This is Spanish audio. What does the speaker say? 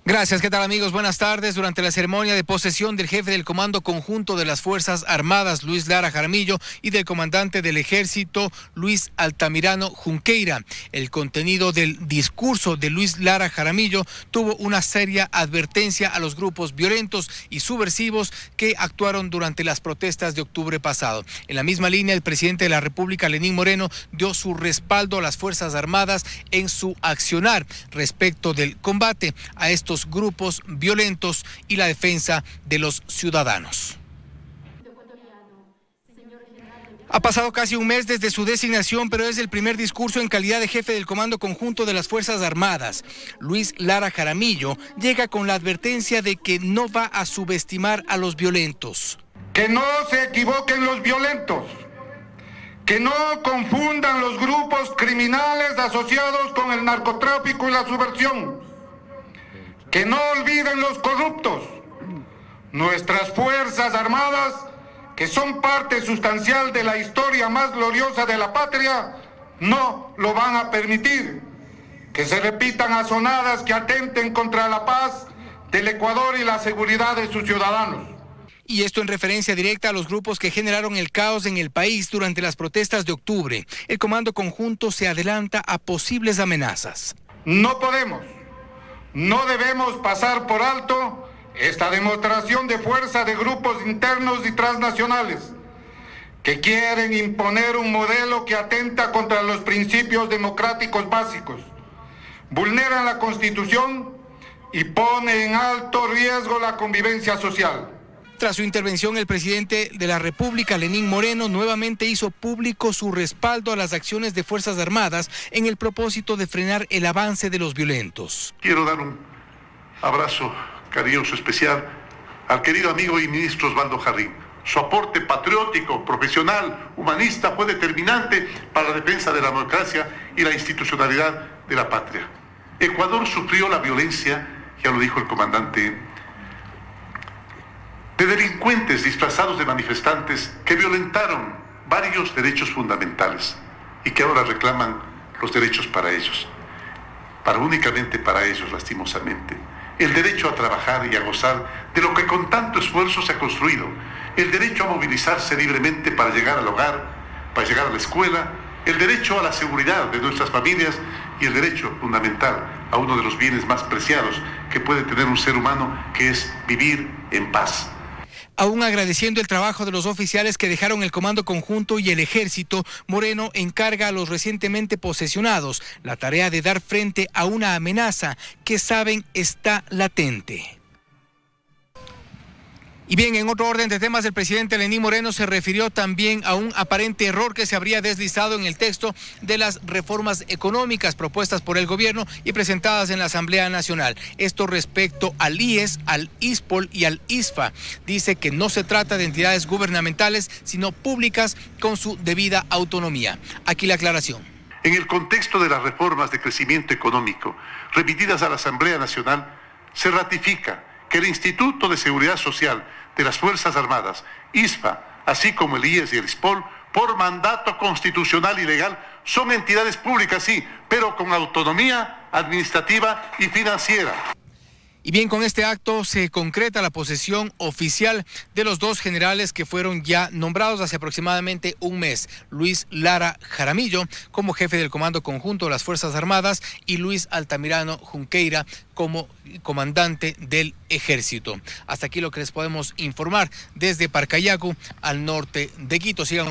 Gracias, ¿qué tal amigos? Buenas tardes. Durante la ceremonia de posesión del jefe del Comando Conjunto de las Fuerzas Armadas, Luis Lara Jaramillo, y del comandante del Ejército, Luis Altamirano Junqueira, el contenido del discurso de Luis Lara Jaramillo tuvo una seria advertencia a los grupos violentos y subversivos que actuaron durante las protestas de octubre pasado. En la misma línea, el presidente de la República, Lenín Moreno, dio su respaldo a las Fuerzas Armadas en su accionar respecto del combate a estos grupos violentos y la defensa de los ciudadanos. Ha pasado casi un mes desde su designación, pero es el primer discurso en calidad de jefe del Comando Conjunto de las Fuerzas Armadas. Luis Lara Jaramillo llega con la advertencia de que no va a subestimar a los violentos. Que no se equivoquen los violentos, que no confundan los grupos criminales asociados con el narcotráfico y la subversión. Que no olviden los corruptos. Nuestras Fuerzas Armadas, que son parte sustancial de la historia más gloriosa de la patria, no lo van a permitir. Que se repitan azonadas que atenten contra la paz del Ecuador y la seguridad de sus ciudadanos. Y esto en referencia directa a los grupos que generaron el caos en el país durante las protestas de octubre. El Comando Conjunto se adelanta a posibles amenazas. No debemos pasar por alto esta demostración de fuerza de grupos internos y transnacionales que quieren imponer un modelo que atenta contra los principios democráticos básicos, vulneran la Constitución y pone en alto riesgo la convivencia social. Tras su intervención, el presidente de la República, Lenín Moreno, nuevamente hizo público su respaldo a las acciones de Fuerzas Armadas en el propósito de frenar el avance de los violentos. Quiero dar un abrazo cariñoso especial al querido amigo y ministro Osvaldo Jarrín. Su aporte patriótico, profesional, humanista fue determinante para la defensa de la democracia y la institucionalidad de la patria. Ecuador sufrió la violencia, ya lo dijo el comandante, de delincuentes disfrazados de manifestantes que violentaron varios derechos fundamentales y que ahora reclaman los derechos para ellos, únicamente para ellos, lastimosamente. El derecho a trabajar y a gozar de lo que con tanto esfuerzo se ha construido, el derecho a movilizarse libremente para llegar al hogar, para llegar a la escuela, el derecho a la seguridad de nuestras familias y el derecho fundamental a uno de los bienes más preciados que puede tener un ser humano, que es vivir en paz. Aún agradeciendo el trabajo de los oficiales que dejaron el Comando Conjunto y el Ejército, Moreno encarga a los recientemente posesionados la tarea de dar frente a una amenaza que saben está latente. Y bien, en otro orden de temas, el presidente Lenín Moreno se refirió también a un aparente error que se habría deslizado en el texto de las reformas económicas propuestas por el gobierno y presentadas en la Asamblea Nacional. Esto respecto al IES, al ISPOL y al ISFA. Dice que no se trata de entidades gubernamentales, sino públicas con su debida autonomía. Aquí la aclaración. En el contexto de las reformas de crecimiento económico remitidas a la Asamblea Nacional, se ratifica que el Instituto de Seguridad Social de las Fuerzas Armadas, ISFA, así como el IES y el ISPOL, por mandato constitucional y legal, son entidades públicas, sí, pero con autonomía administrativa y financiera. Y bien, con este acto se concreta la posesión oficial de los dos generales que fueron ya nombrados hace aproximadamente un mes. Luis Lara Jaramillo como jefe del Comando Conjunto de las Fuerzas Armadas y Luis Altamirano Junqueira como comandante del Ejército. Hasta aquí lo que les podemos informar desde Parcayacu, al norte de Quito. Sigan